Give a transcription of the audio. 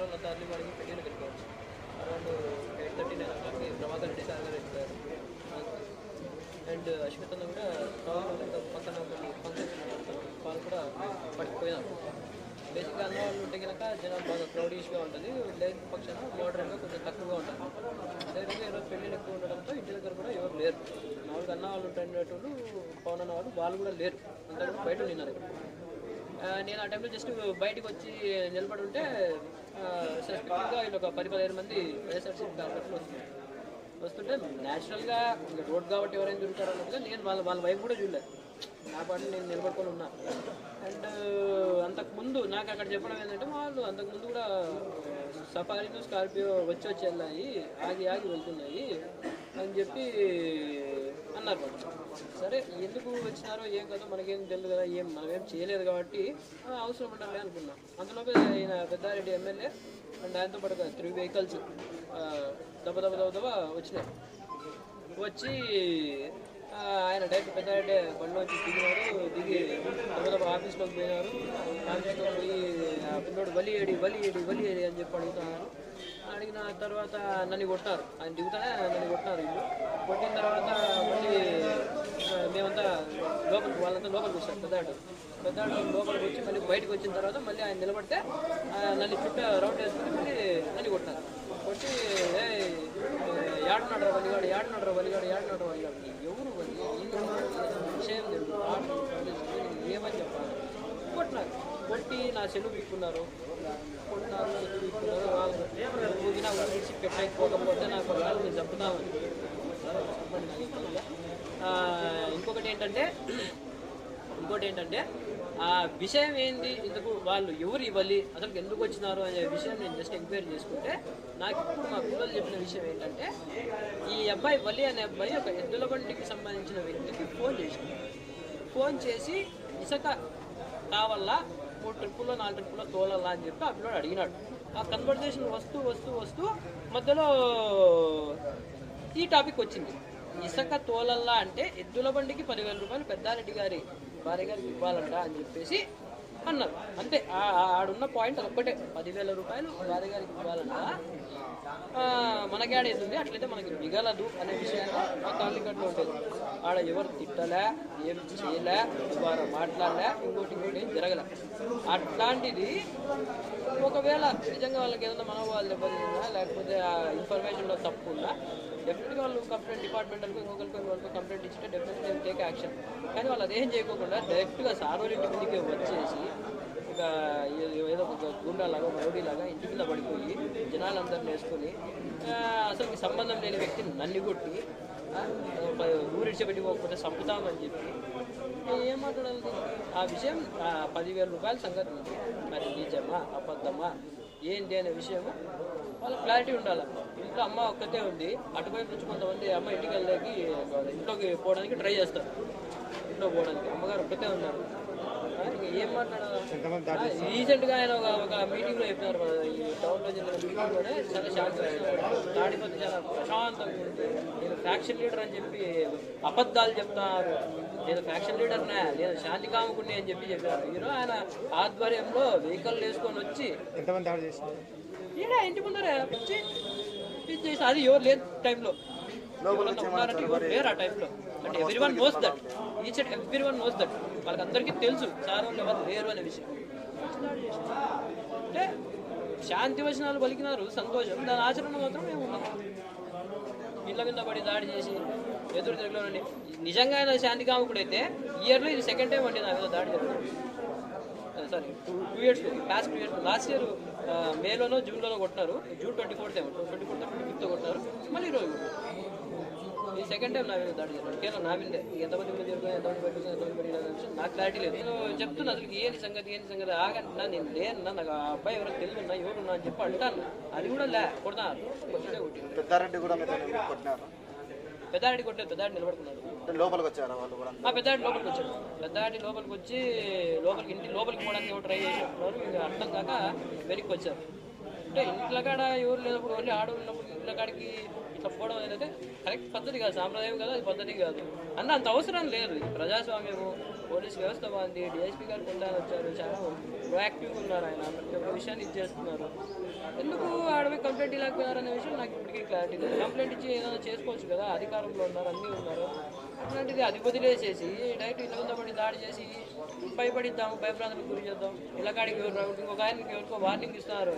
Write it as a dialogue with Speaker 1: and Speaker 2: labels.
Speaker 1: వాళ్ళంతా early morning పెళ్ళికి వెళ్ళిపోవచ్చు. అరౌండ్ 8:30 9 o'clockకి ప్రభాకర్ రెడ్డి సార్ గారు వెళ్ళిపోయారు. అండ్ అశ్విత్ అన్న కూడా పక్కన కొన్ని ఫంక్షన్స్ వాళ్ళు కూడా పట్టుకుపోయినారు. బేసిక్గా అన్న వాళ్ళు ఉంటే కనుక జనాలు బాగా క్రౌడీష్గా ఉంటుంది, లేని పక్షాన మోడర్న్గా కొంచెం తక్కువగా ఉంటుంది. అదేవిధంగా ఈరోజు పెళ్ళిళ్ళు ఎక్కువ ఉండడంతో ఇంటి దగ్గర కూడా ఎవరు లేరు. మామూలుగా అన్న వాళ్ళు ఉంటున్నట్టు పవన్ అన్న వాళ్ళు కూడా లేరు, అంతా కూడా బయట ఉన్నారు. నేను ఆ టైంలో జస్ట్ బయటకు వచ్చి నిలబడి ఉంటే సస్పెక్ట్గా వీళ్ళు ఒక 10-15 మంది వైఎస్ఆర్సీపీ కార్యకర్తలు వస్తుంటే న్యాచురల్గా రోడ్ కాబట్టి ఎవరైనా దొరుకుతారు అన్నట్టుగా నేను వాళ్ళ వైపు కూడా చూడలేదు. నా పాటు నేను నిలబడుకొని ఉన్నా. అండ్ అంతకుముందు నాకు అక్కడ చెప్పడం ఏంటంటే వాళ్ళు అంతకుముందు కూడా సఫారీను స్కార్పియో వచ్చి వెళ్ళాయి, ఆగి వెళ్తున్నాయి అని చెప్పి అన్నారు. సరే ఎందుకు వచ్చినారో ఏం కదా మనకేం తెలియదు కదా, మనమేం చేయలేదు కాబట్టి అవసరం ఉండాలి అనుకున్నాం. అంతలోపే ఆయన పెద్దారెడ్డి ఎమ్మెల్యే అండ్ ఆయనతో పాటు 3 vehicles దెబ్బ వచ్చినాయి. వచ్చి ఆయన డైరెక్ట్ పెద్దారెడ్డి బండిలోంచి దిగి దెబ్బ ఆఫీస్లోకి పోయినారు. ఆఫీస్లోకి పోయి ఆ పిల్లోడు బలి ఏడి అని చెప్పి అడుగుతున్నారు. అడిగిన తర్వాత నన్ను కొట్టారు. ఆయన దిగుతానే నన్ను కొట్టినారు. ఇల్లు కొట్టిన తర్వాత మళ్ళీ మేమంతా వాళ్ళంతా లోపలికి వచ్చారు. పెద్దాడు లోపలికి వచ్చి మళ్ళీ బయటకు వచ్చిన తర్వాత మళ్ళీ ఆయన నిలబడితే నన్ను చుట్టూ రౌండ్ వేసుకుని మళ్ళీ నన్ను కొట్టారు. కొట్టి ఏడున్నాడు వలిగాడు ఎవరు విషయం ఏమని చెప్పాలి. కొట్టి నా సెలవు పిక్కున్నారు, ఊగినా ఊడిచి పెట్టకపోతే నాకు వాళ్ళని చంపుతామని. ఇంకొకటి ఏంటంటే ఆ విషయం ఏంది, ఇంతకు వాళ్ళు ఎవరు ఇవ్వాలి, అసలు ఎందుకు వచ్చినారు అనే విషయం నేను జస్ట్ ఎంక్వైరీ చేసుకుంటే నాకు ఇప్పుడు మా పిల్లలు చెప్పిన విషయం ఏంటంటే ఈ అబ్బాయి వలి అనే అబ్బాయి ఒక ఎద్దుల బండికి సంబంధించిన వ్యక్తికి ఫోన్ చేసి ఇసుక కావాలా 3 ట్రిప్పుల్లో 4 ట్రిప్పుల్లో తోలాలా అని చెప్పి ఆ పిల్లడు అడిగినాడు. ఆ కన్వర్జేషన్ వస్తూ మధ్యలో ఈ టాపిక్ వచ్చింది. ఇసుక తోలల్లా అంటే ఎద్దుల బండికి 10,000 రూపాయలు పెద్దారెడ్డి గారి భార్య గారికి ఇవ్వాలంట అని చెప్పేసి అన్నారు. అంతే, ఆడున్న పాయింట్ ఒక్కటే, 10,000 రూపాయలు భార్య గారికి ఇవ్వాలంట. మనకి ఆడేది అట్లయితే మనకి మిగలదు అనే విషయంలో మా కాలికట్లో ఉంటుంది. ఆడ ఎవరు తిట్టలే, ఏం చేయలే, వారు మాట్లాడలే, ఇంకోటి ఏం జరగలే. అట్లాంటిది ఒకవేళ నిజంగా వాళ్ళకి ఏదైనా మనోభావాలు దెబ్బతిన్నా లేకపోతే ఆ ఇన్ఫర్మేషన్లో తప్పు ఉన్నా డెఫినెట్గా వాళ్ళు కంప్లైంట్ డిపార్ట్మెంట్లకు ఇంకొకరికి కంప్లైంట్ ఇచ్చితే డెఫినెట్గా టేక్ యాక్షన్. కానీ వాళ్ళు అదేం చేయకోకుండా డైరెక్ట్గా సార్ వాళ్ళ ఇంటి మీదకి వచ్చేసి ఇక ఏదో ఒక గుండాలాగా ఒక రౌడీలాగా ఇంటి కింద పడిపోయి జనాలందరిని వేసుకొని అసలు సంబంధం లేని వ్యక్తిని నన్ను కొట్టి ఊరిడిచిపెట్టి పోకపోతే చంపుతామని చెప్పి ఏం మాట్లాడాలి. ఆ విషయం 10,000 రూపాయల సంగతి ఉంది. మరి నిజమా అబద్ధమా ఏంటి అనే విషయము వాళ్ళకి క్లారిటీ ఉండాలి. ఇంట్లో అమ్మ ఒక్కతే ఉంది, అటువైపు నుంచి కొంతమంది అమ్మ ఇంటికి వెళ్ళడానికి ఇంట్లోకి పోవడానికి ట్రై చేస్తారు. ఇంట్లో పోవడానికి అమ్మగారు ఒక్కతే ఉన్నారు. ఏం మాట్లాడాలి. రీసెంట్గా ఆయన ఒక మీటింగ్లో చెప్పినారు, ఈ టౌన్లో జరిగిన మీటింగ్లోనే చాలా శాంతిగా తాడిపత్రి చాలా ప్రశాంతంగా ఉంది, నేను ఫ్యాక్షన్ లీడర్ అని చెప్పి అబద్ధాలు చెప్తారు, నేను ఫ్యాక్షన్ లీడర్నే, నేను శాంతి కాముకుని అని చెప్పారు. ఈరోజు ఆయన ఆధ్వర్యంలో వెహికల్ వేసుకొని వచ్చి ఈయన ఇంటి ముందరే వచ్చి చేసి అది ఎవరు లేదు టైంలో ఉన్నారంటే ఎవరు లేరు ఆ టైంలో. అంటే everyone knows that, each and everyone knows that, వాళ్ళకి అందరికీ తెలుసు సార్ వాళ్ళు ఎవరు లేరు అనే విషయం. అంటే శాంతి వచనాలు పలికినారు, సంతోషం, దాని ఆచరణ మాత్రం మేము ఉన్నాం. ఇళ్ళ కింద పడి దాడి చేసి ఎదురు తిరగలేనండి. నిజంగా ఆయన శాంతి కాముకుడైతే ఇయర్లో ఇది 2nd టైం అండి నా మీద దాడి జరుగుతుంది. Sorry 2 years, last 2 years, last year మేలోనో జూన్లోనో కొట్టినారు. June 24th 25th కొట్టినారు. మళ్ళీ ఈరోజు ఈ 2nd టైం నా మీద దాడి చేశారు. కేవలం నా మీదే. ఎంతమంది మీద ఎంతమంది పెట్టింది ఎంతమంది పెట్టిన నాకు క్లారిటీ లేదు. నేను చెప్తున్నా అసలు ఏంటి సంగతి ఆగంటున్నా, నేను లేనున్నా, నాకు ఆ అబ్బాయి ఎవరికి తెలుసున్నా ఎవరున్నా అని చెప్పి అంటాను. అది కూడా కొడతాను.
Speaker 2: పెద్దారెడ్డి కూడా పెద్దారెడ్డి
Speaker 1: కొట్టలేదు, పెద్దారెడ్డి నిలబడుకున్నాడు.
Speaker 2: లోపలికి వచ్చారు వాళ్ళు కూడా.
Speaker 1: పెద్దారెడ్డి లోపలికి వచ్చాడు. పెద్దారెడ్డి లోపలికి వచ్చి ఇంటి లోపలికి పోవడానికి ట్రై చేసినప్పుడు ఇంకా అర్థం కాక వెనక్కి వచ్చారు. అంటే ఇంట్లో కాడ ఎవరు లేనప్పుడు ఓన్లీ ఆడవాళ్ళు ఉన్నప్పుడు ఇంట్లో కాడికి ఇట్లా పోవడం అనేది కరెక్ట్ పద్ధతి కాదు, సాంప్రదాయం కాదు, అది పద్ధతి కాదు అన్న. అంత అవసరం లేదు. ప్రజాస్వామ్యము పోలీస్ వ్యవస్థ బాగుంది, డిఎస్పీ గారు కొంటాను వచ్చారు, చాలా ప్రొయాక్టివ్గా ఉన్నారు ఆయన, ప్రతి ఒక్క విషయాన్ని ఇచ్చేస్తున్నారు. ఎందుకు ఆడవి కంప్లైంట్ ఇవ్వలేకపోయారనే విషయం నాకు ఇప్పటికీ క్లారిటీ లేదు. కంప్లైంట్ ఇచ్చి ఏదైనా చేసుకోవచ్చు కదా, అధికారంలో ఉన్నారు, అన్నీ ఉన్నారు. అట్లాంటిది అది వదిలేసేసి డైరెక్ట్ ఇళ్ళ మీద పడి దాడి చేసి భయపడిద్దాము, భయప్రాంతాలకు గురి చేద్దాం, ఇళ్ళకాడికి ఇంకొక ఆయనకి ఎవరికో వార్నింగ్ ఇస్తున్నారు.